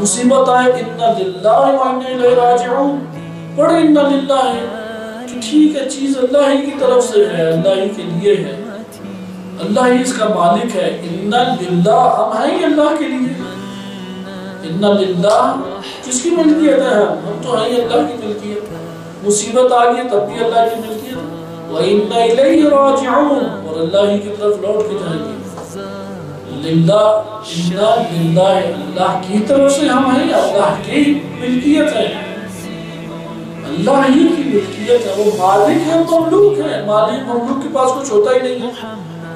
مصیبت آئے اِنَّا لِلَّهِ وَإِنَّا إِلَيْهِ رَاجِعُونَ، پڑھے اِنَّا لِلَّهِ کہ ٹھیک ہے چیز اللہ ہی کی طرف سے ہے، اللہ ہی کے لیے ہے، اللہ ہی اس کا مالک ہے۔ اِنَّا لِلَّهِ، ہم ہیں ہی اللہ کے لیے۔ اِنَّا لِلَّهِ کس کی ملکیت ہے؟ ہم تو ہیں ہی اللہ کی ملکیت۔ مصیبت آ گئی تب بھی اللہ کی ملکیت۔ وَإِنَّا إِلَيْهِ رَاجِعُونَ، اور اللہ ہی کی طرف لوٹ کے جائیں گے۔ للہ، اِنَّا لِلَّهِ، اللہ کی طرف سے ہم ہیں، اللہ کی ملکیت ہے، اللہ ہی کی ملکیت ہے، وہ مالک ہے، مملوک ہے، مالک مملوک کے پاس کچھ ہوتا ہی نہیں ہے۔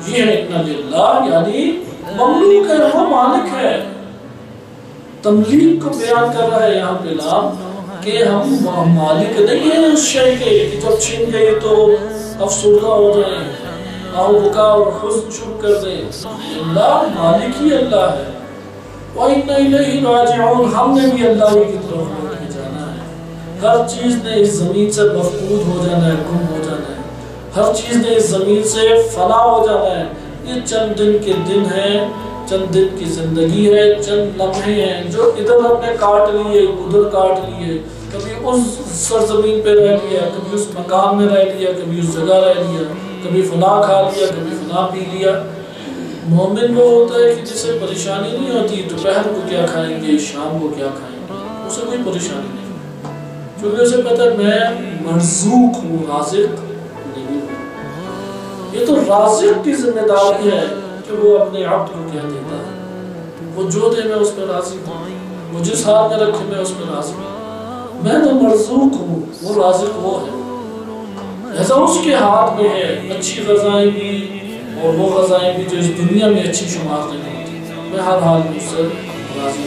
یہ ہے اِنَّا لِلَّهِ، یعنی مملوک ہے، وہ مالک ہے۔ تملیک کو بیان کر رہا ہے یہاں پہ نام کہ ہم مالک نہیں ہیں اس شے کے کہ جب چھن گئے تو افسردہ ہو جائیں، آہ بکا اور حزن چھپ کر دیں۔ اللہ مالک ہی اللہ ہے۔ وَإِنَّا إِلَيْهِ رَاجِعُونَ، ہم نے بھی اللہ ہی کی طرف لوٹ کے جانا ہے۔ ہر چیز نے اس زمین سے مفقود ہو جانا ہے، گم ہو جانا ہے، ہر چیز نے اس زمین سے فنا ہو جانا ہے۔ یہ چند دن کے دن ہیں، چند دن کی زندگی ہے، چند لمحے ہیں جو ادھر ہم نے کاٹ لیے، ادھر کاٹ لیے، کبھی اس سرزمین پہ رہ لیا، کبھی اس مکان میں رہ لیا، کبھی اس جگہ رہ لیا، کبھی فنا کھا لیا، کبھی فنا پی لیا۔ مومن وہ ہوتا ہے کہ جسے پریشانی نہیں ہوتی دوپہر کو کیا کھائیں گے، شام کو کیا کھائیں گے، اسے کوئی پریشانی نہیں، کیونکہ اسے پتہ ہے میں مرزوق ہوں، رازق نہیں ہوں۔ یہ تو رازق کی ذمہ داری ہے کہ وہ اپنے عبد کو کہہ دیتا ہے وہ جو دے میں اس میں راضی ہوں، وہ جس حال میں رکھے میں اس میں راضی ہوں، میں تو مرزوق ہوں، وہ رازق وہ ہے، ایسا اس کے ہاتھ میں ہے اچھی غذائیں بھی اور وہ غذائیں بھی جو اس دنیا میں اچھی شمار نہیں ہوتی، میں ہر حال میں اس سے راضی ہوں۔